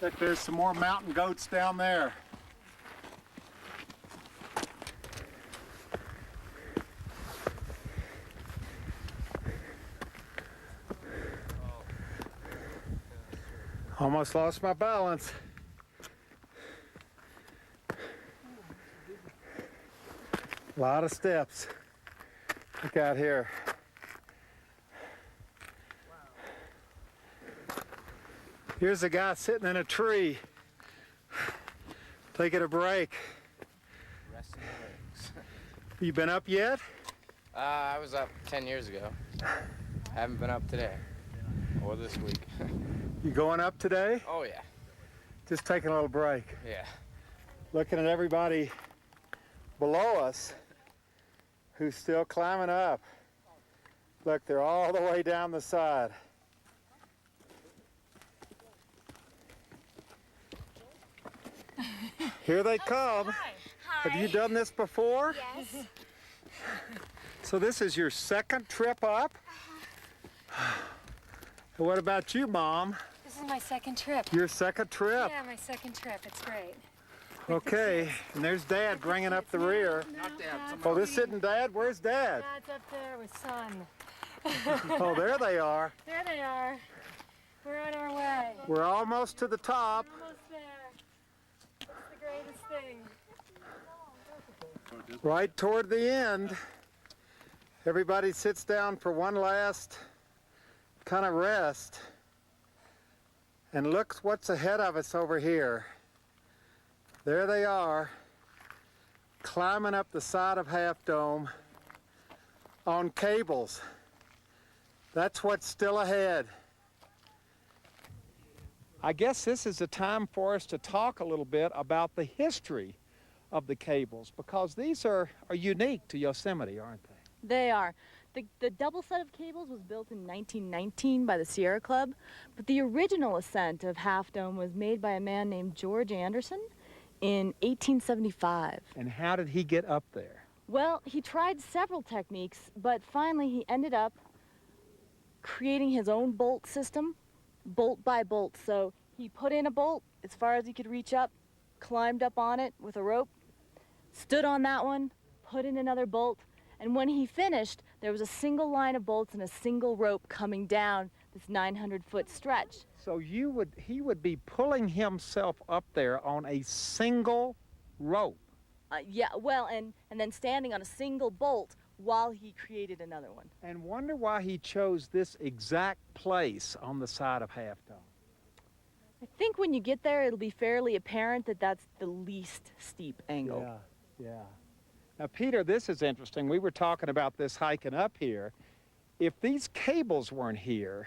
Look, there's some more mountain goats down there. Almost lost my balance. A lot of steps. Look out here. Here's a guy sitting in a tree, taking a break. Resting legs. You been up yet? I was up 10 years ago. Haven't been up today or this week. You going up today? Oh yeah. Just taking a little break. Yeah. Looking at everybody below us who's still climbing up. Look, they're all the way down the side. Here they come. Hi. Have you done this before? Yes. So this is your second trip up? What about you, Mom? This is my second trip. Your second trip? Yeah, my second trip. It's great. Okay, and there's Dad bringing up the rear. Not Dad. Oh, this sitting Dad? Where's Dad? Dad's up there with Son. Oh, there they are. There they are. We're on our way. We're almost to the top. Almost there. It's the greatest thing. Right toward the end. Everybody sits down for one last kind of rest. And look what's ahead of us over here. There they are, climbing up the side of Half Dome on cables. That's what's still ahead. I guess this is a time for us to talk a little bit about the history of the cables, because these are unique to Yosemite, aren't they? They are. The double set of cables was built in 1919 by the Sierra Club, but the original ascent of Half Dome was made by a man named George Anderson in 1875. And how did he get up there? Well, he tried several techniques, but finally he ended up creating his own bolt system, bolt by bolt. So he put in a bolt as far as he could reach up, climbed up on it with a rope, stood on that one, put in another bolt, and when he finished, there was a single line of bolts and a single rope coming down this 900-foot stretch. So he would be pulling himself up there on a single rope. Yeah, well, and then standing on a single bolt while he created another one. And wonder why he chose this exact place on the side of Half Dome. I think when you get there, it'll be fairly apparent that that's the least steep angle. Yeah, yeah. Now, Peter, this is interesting. We were talking about this hiking up here. If these cables weren't here,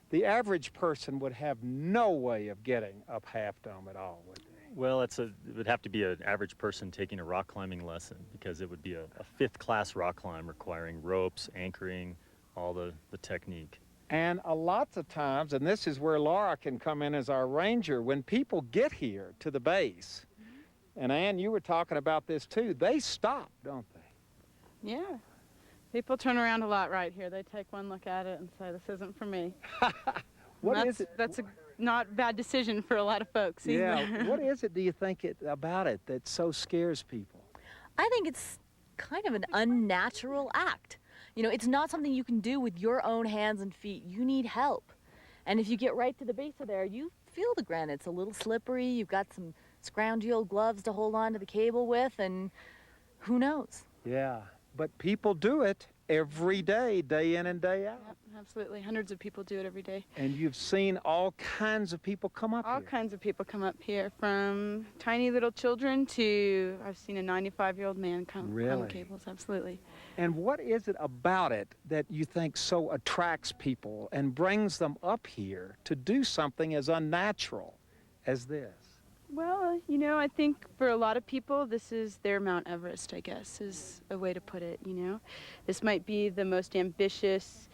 the average person would have no way of getting up Half Dome at all, would they? Well, it would have to be an average person taking a rock climbing lesson, because it would be a fifth-class rock climb requiring ropes, anchoring, all the technique. And lots of times, and this is where Laura can come in as our ranger, when people get here to the base, and Ann, you were talking about this too, they stop, don't they? Yeah. People turn around a lot right here. They take one look at it and say, this isn't for me. What is it? That's a not bad decision for a lot of folks either. Yeah. What is it, do you think, about it that so scares people? I think it's kind of an unnatural act. You know, it's not something you can do with your own hands and feet. You need help. And if you get right to the base of there, you feel the granite. It's a little slippery. You've got some scroungy old gloves to hold on to the cable with, and who knows? Yeah, but people do it every day, day in and day out. Yep, absolutely. Hundreds of people do it every day. And you've seen all kinds of people come up here. All kinds of people come up here, from tiny little children to, I've seen a 95-year-old man come on the cables, absolutely. And what is it about it that you think so attracts people and brings them up here to do something as unnatural as this? Well, you know, I think for a lot of people, this is their Mount Everest, I guess, is a way to put it, you know. This might be the most ambitious,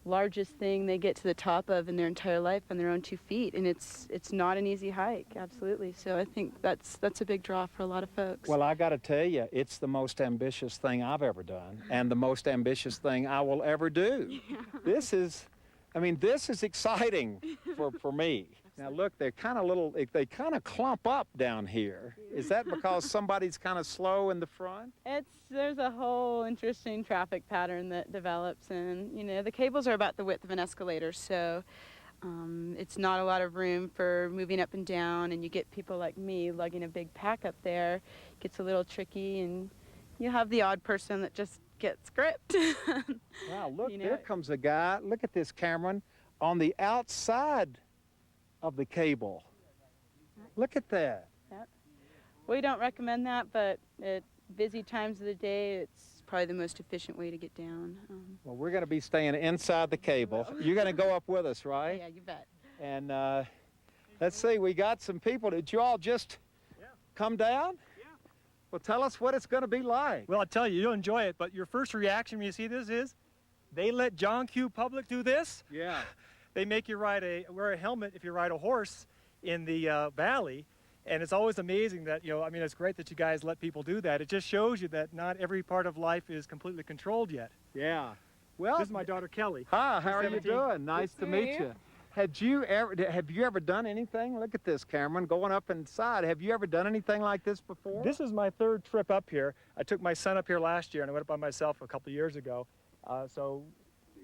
largest thing they get to the top of in their entire life on their own 2 feet, and it's not an easy hike, absolutely. So I think that's a big draw for a lot of folks. Well, I got to tell you, it's the most ambitious thing I've ever done, and the most ambitious thing I will ever do. Yeah. This is I mean, this is exciting for me. Now look, they're kind of little, they kind of clump up down here. Is that because somebody's kind of slow in the front? There's a whole interesting traffic pattern that develops, and you know, the cables are about the width of an escalator, so it's not a lot of room for moving up and down, and you get people like me lugging a big pack up there. It gets a little tricky, and you have the odd person that just gets gripped. Wow, look, You know, there comes a guy. Look at this, Cameron, on the outside of the cable. Look at that. We don't recommend that, but at busy times of the day, it's probably the most efficient way to get down. Well, we're going to be staying inside the cable. You're going to go up with us, right? Yeah, you bet. And let's see, we got some people. Did you all just come down? Yeah. Well, tell us what it's going to be like. Well, I'll tell you, you'll enjoy it, but your first reaction when you see this is, they let John Q. Public do this? Yeah. They make you wear a helmet if you ride a horse in the valley, and it's always amazing that, you know, I mean, it's great that you guys let people do that. It just shows you that not every part of life is completely controlled yet. Yeah. Well, This is my daughter, Kelly. hi, how are you 17. doing? Nice to meet you. Have you ever done anything? Look at this, Cameron, going up inside. Have you ever done anything like this before? This is my third trip up here. I took my son up here last year, and I went up by myself a couple of years ago. So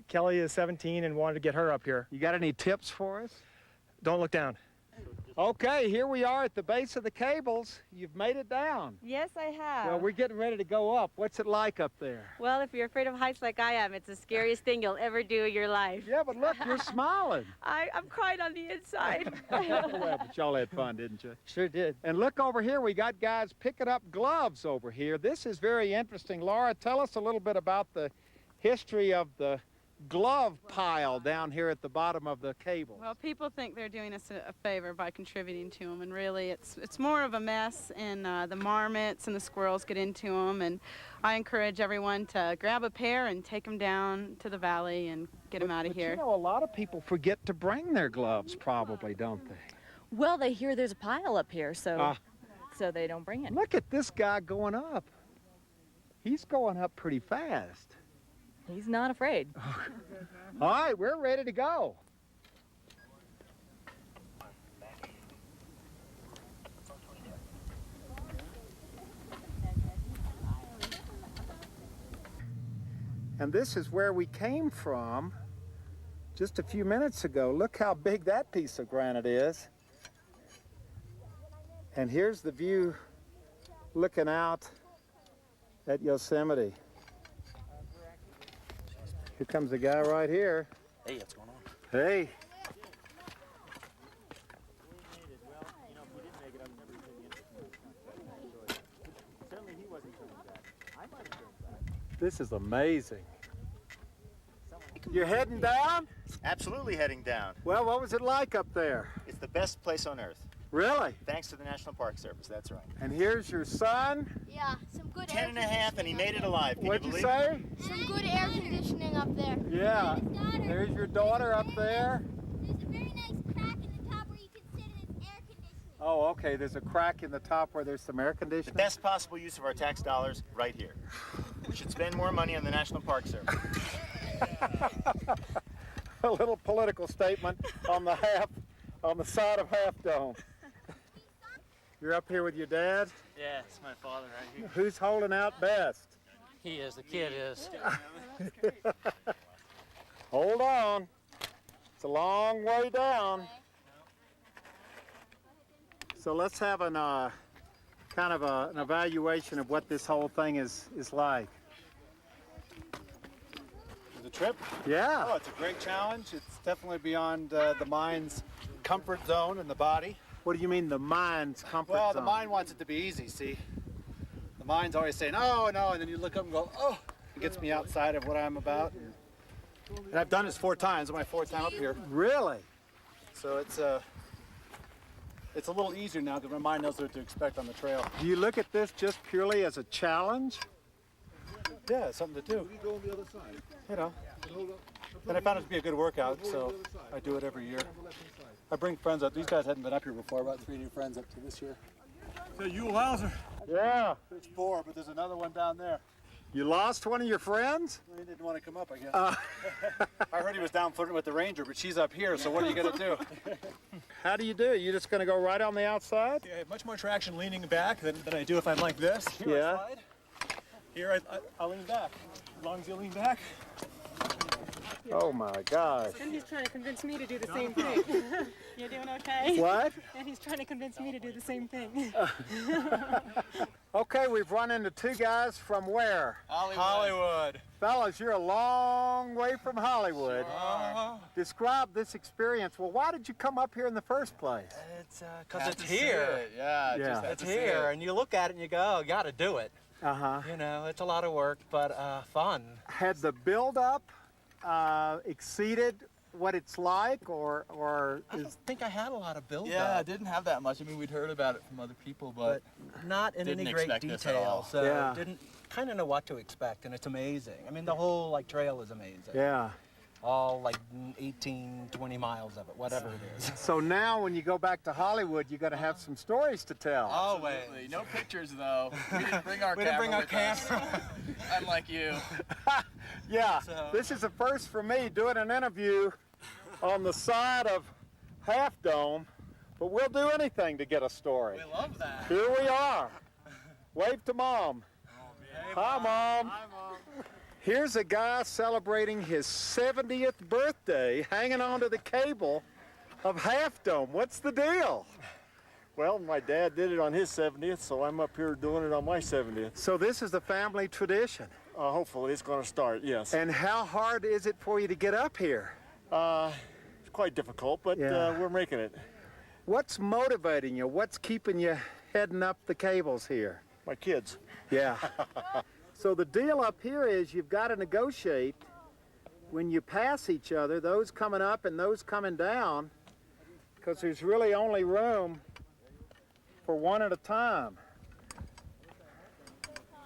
Kelly is 17 and wanted to get her up here. You got any tips for us? Don't look down. Okay, here we are at the base of the cables. You've made it down. Yes, I have. Well, we're getting ready to go up. What's it like up there? Well, if you're afraid of heights like I am, it's the scariest thing you'll ever do in your life. Yeah, but look, you're smiling. I'm crying on the inside. Well, but y'all had fun, didn't you? Sure did. And look over here, we got guys picking up gloves over here. This is very interesting. Laura, tell us a little bit about the history of the glove pile down here at the bottom of the cable. Well, people think they're doing us a favor by contributing to them, and really it's more of a mess, and the marmots and the squirrels get into them, and I encourage everyone to grab a pair and take them down to the valley and get them out of here. You know, a lot of people forget to bring their gloves probably, don't they? Well, they hear there's a pile up here, so they don't bring it. Look at this guy going up. He's going up pretty fast. He's not afraid. All right, we're ready to go. And this is where we came from just a few minutes ago. Look how big that piece of granite is. And here's the view looking out at Yosemite. Here comes the guy right here. Hey, what's going on? Hey. This is amazing. You're heading down? Absolutely heading down. Well, what was it like up there? It's the best place on earth. Really? Thanks to the National Park Service, that's right. And here's your son. Yeah, some good 10 and a half and he made it alive. Can What'd you believe say? Some good air conditioning up there. Yeah. There's your daughter up there. There's a very nice crack in the top where you can sit and it's air conditioning. Oh, okay. There's a crack in the top where there's some air The conditioning. best possible use of our tax dollars right here. We should spend more money on the National Park Service. A little political statement on the side of Half Dome. You're up here with your dad? Yeah, it's my father right here. Who's holding out best? He is, the kid is. Hold on. It's a long way down. So let's have an kind of an evaluation of what this whole thing is like. The trip? Yeah. Oh, it's a great challenge. It's definitely beyond the mind's comfort zone in the body. What do you mean the mind's comfort Well, zone? the mind wants it to be easy, see? The mind's always saying, oh, no, and then you look up and go, oh. It gets me outside of what I'm about. And I've done this 4 times. It's my 4th time up here. Really? So it's a little easier now because my mind knows what to expect on the trail. Do you look at this just purely as a challenge? Yeah, it's something to do. You know. And I found it to be a good workout, so I do it every year. I bring friends up. These guys hadn't been up here before. I brought 3 new friends up to this year. So you Wowzer. Yeah. There's 4, but there's another one down there. You lost one of your friends? He didn't want to come up, I guess. I heard he was down footing with the ranger, but she's up here, so what are you going to do? How do you do it? You just going to go right on the outside? Yeah, I have much more traction leaning back than I do if I'm like this. Here Yeah. I slide. Here I lean back. As long as you lean back. Oh my gosh. And he's trying to convince me to do the same thing. You doing okay? What? And he's trying to convince me to do the same thing. Okay, we've run into two guys from where? Hollywood. Fellas, you're a long way from Hollywood. Describe this experience. Well, why did you come up here in the first place? It's because it's here. Yeah, Yeah. just It's here, and you look at it and you go, oh, got to do it. Uh-huh. You know, it's a lot of work, but fun. Had the build-up exceeded what it's like, or I don't think I had a lot of build Yeah, I up, didn't have that much. I mean, we'd heard about it from other people, but not in didn't any great expect this at all. detail. So Yeah. didn't kind of know what to expect, and it's amazing. I mean, the whole like trail is amazing. yeah. All like 18, 20 miles of it, whatever it is. So now when you go back to Hollywood, you're going to have some stories to tell. Absolutely. No pictures though. We didn't bring our We camera. didn't bring our with us, camera. unlike you. Yeah, So- this is a first for me doing an interview on the side of Half Dome, but we'll do anything to get a story. We love that. Here we are. Wave to Mom. Hi, Mom. Hi, Mom. Here's a guy celebrating his 70th birthday, hanging onto the cable of Half Dome. What's the deal? Well, my dad did it on his 70th, so I'm up here doing it on my 70th. So this is the family tradition. Hopefully it's going to start, yes. And how hard is it for you to get up here? It's quite difficult, but Yeah. we're making it. What's motivating you? What's keeping you heading up the cables here? My kids. Yeah. So the deal up here is you've got to negotiate when you pass each other, those coming up and those coming down, because there's really only room for one at a time.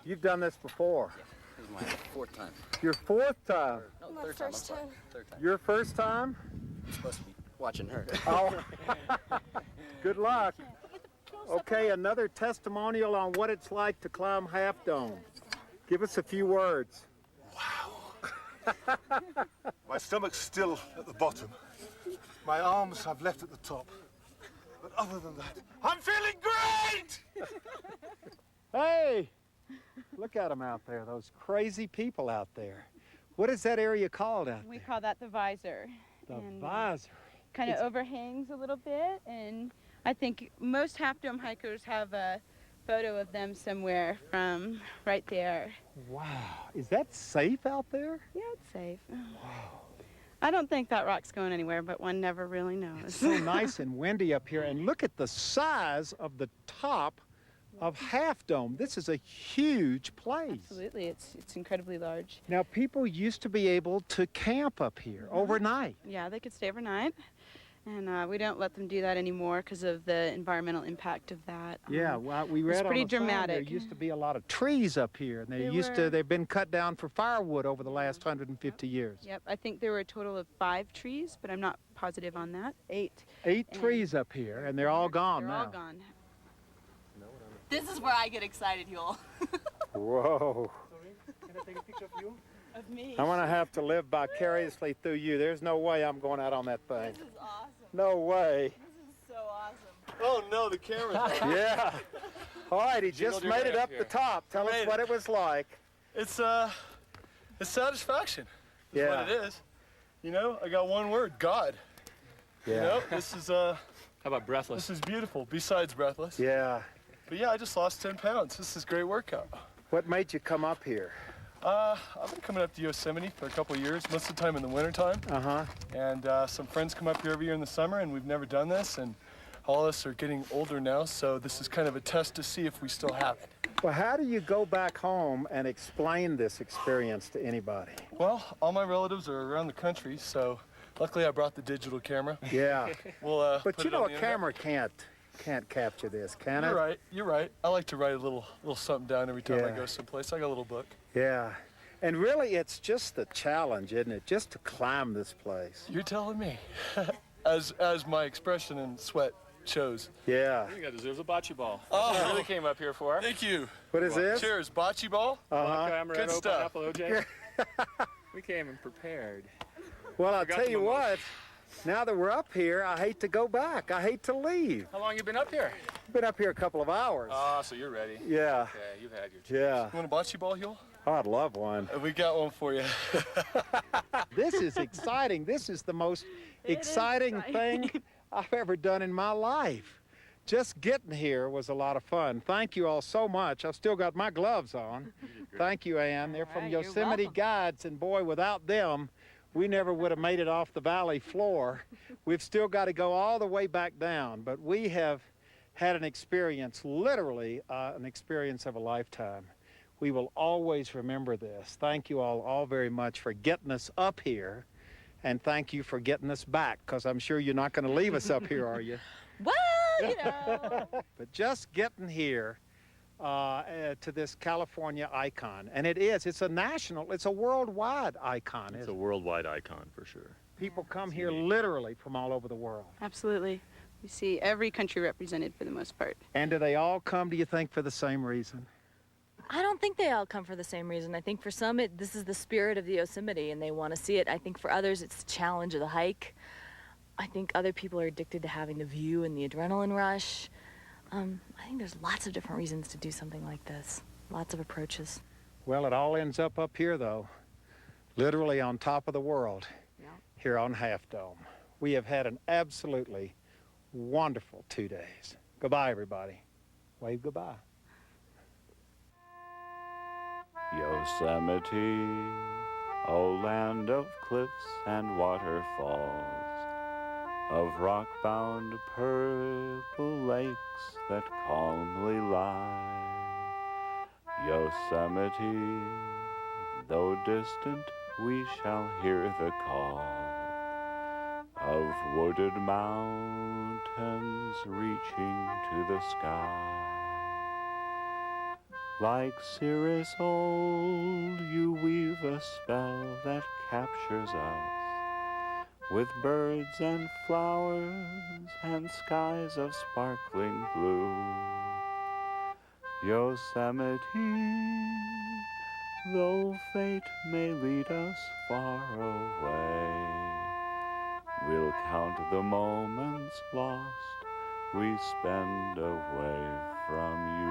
You've done this before. This is my fourth time. Your fourth time. No, third time. I'm sorry. Third time. Your first time? I'm supposed to be watching her. Oh. Good luck. Okay, another testimonial on what it's like to climb Half Dome. Give us a few words. My stomach's still at the bottom. My arms I've left at the top. But other than that, I'm feeling great! Hey, look at them out there, those crazy people out there. What is that area called out We there? call that the visor. The And visor. kind of overhangs a little bit, and I think most Half Dome hikers have a photo of them somewhere from right there. Wow, is that safe out there? Yeah, it's safe. I don't think that rock's going anywhere, but one never really knows. It's so nice and windy up here, and look at the size of the top of Half Dome. This is a huge place. Absolutely, it's incredibly large. Now, people used to be able to camp up here overnight. Yeah, they could stay overnight, and we don't let them do that anymore because of the environmental impact of that. Yeah, well, we it's read on pretty the sign dramatic. there used to be a lot of trees up here, and they've been cut down for firewood over the last 150 years. Yep, I think there were a total of 5 trees, but I'm not positive on that. 8. 8 trees up here, and they're all gone They're now. all gone. This is where I get excited, y'all. Whoa. Can I take a picture of you? Of me. I'm going to have to live vicariously through you. There's no way I'm going out on that thing. This is awesome. No way. This is so awesome. Oh no, the camera's Yeah. All right, he just do made right it up up here. the top. Tell us Made what it. it was like. It's satisfaction. Is Yeah. what it is. You know, I got one word, God. Yeah. You know, this is How about breathless? this is beautiful, besides breathless. Yeah. But yeah, I just lost 10 pounds. This is a great workout. What made you come up here? I've been coming up to Yosemite for a couple of years, most of the time in the wintertime. Uh-huh. And some friends come up here every year in the summer, and we've never done this. And all of us are getting older now, so this is kind of a test to see if we still have it. Well, how do you go back home and explain this experience to anybody? Well, all my relatives are around the country, so luckily I brought the digital camera. Yeah. We'll But put you it know, on a the camera can't capture this, can it? You're right. You're right. I like to write a little something down every time I Yeah. go someplace. I got a little book. Yeah. And really, it's just the challenge, isn't it? Just to climb this place. You're telling me. as my expression and sweat chose. Yeah. I think that deserves a bocce ball. Oh. That's what I really came up here for. Thank you. What is this? Cheers, bocce ball. Uh-huh. Amaretto, Good stuff. pineapple, OJ. We came in prepared. Well, I'll Forgot tell the you mimosa. what, now that we're up here, I hate to go back. I hate to leave. How long you been up here? Been up here a couple of hours. Ah, so you're ready. Yeah. Okay, you've had your chance. Yeah. You want a bocce ball, Huel? Oh, I'd love one. We got one for you. This is exciting. This is the most exciting thing I've ever done in my life. Just getting here was a lot of fun. Thank you all so much. I've still got my gloves on. Thank you, Ann. They're from Yosemite Guides, and boy, without them, we never would have made it off the valley floor. We've still got to go all the way back down, but we have had an experience, literally an experience of a lifetime. We will always remember this. Thank you all very much for getting us up here, and thank you for getting us back, because I'm sure you're not going to leave us up here, are you? Well, you know. But just getting here to this California icon, and it's a national, it's a worldwide icon. It's a worldwide icon for sure. People come here literally from all over the world. Absolutely. We see every country represented for the most part. And do they all come, do you think, for the same reason? I don't think they all come for the same reason. I think for some, this is the spirit of the Yosemite, and they want to see it. I think for others, it's the challenge of the hike. I think other people are addicted to having the view and the adrenaline rush. I think there's lots of different reasons to do something like this. Lots of approaches. Well, it all ends up here, though, literally on top of the world, here on Half Dome. We have had an absolutely wonderful 2 days. Goodbye, everybody. Wave goodbye. Yosemite, oh land of cliffs and waterfalls, of rock-bound purple lakes that calmly lie. Yosemite, though distant, we shall hear the call of wooded mountains reaching to the sky. Like cirrus old, you weave a spell that captures us, with birds and flowers and skies of sparkling blue. Yosemite, though fate may lead us far away, we'll count the moments lost we spend away from you.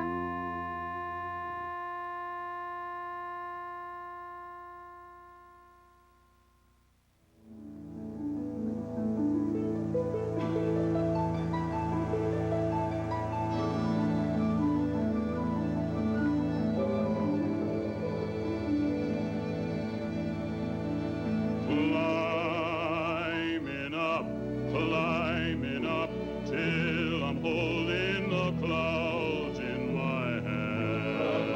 Climbing up till I'm holding the clouds in my hand.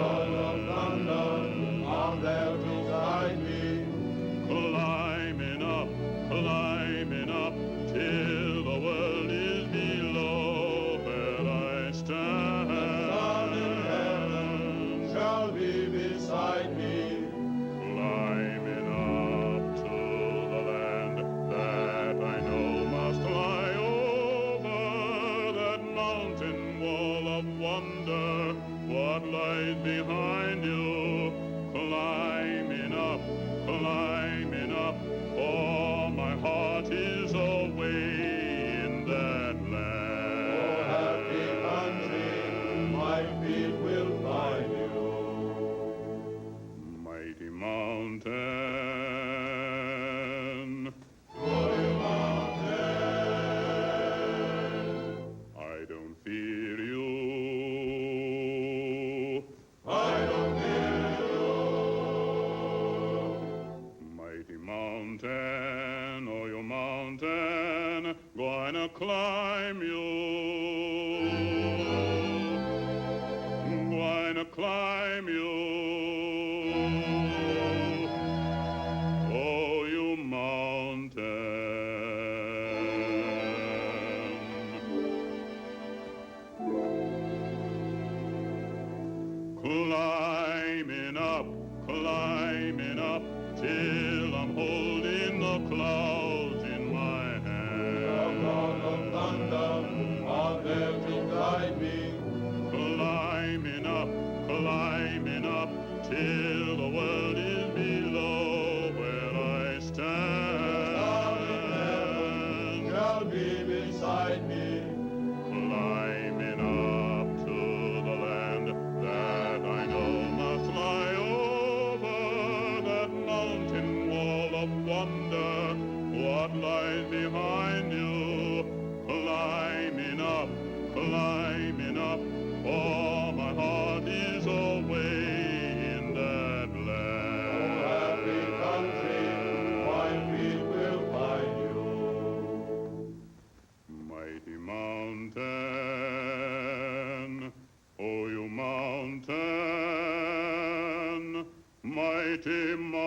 On there beside me. Climbing up till the world is below where I stand. The sun in heaven shall be beside me. Climbing up to the land that I know must lie over that mountain wall of wonder. What lies behind you? Climbing up, for my heart is away in that land. Oh, happy country, my feet will find you. Mighty mountain. Mighty mountain. I don't fear you. I don't fear you. Mighty mountain, oh you mountain, gonna climb you. Gonna climb you. Oh you mountain. Climbing up, till I'm holding the clouds in my hand. The God of thunder, on be beside me, climbing up to the land that I know must lie over that mountain wall of wonder. What lies behind you? Climbing up, for my heart is away in that land. Oh, happy country, my feet will find you. Mighty mountain, oh you mountain, mighty mountain.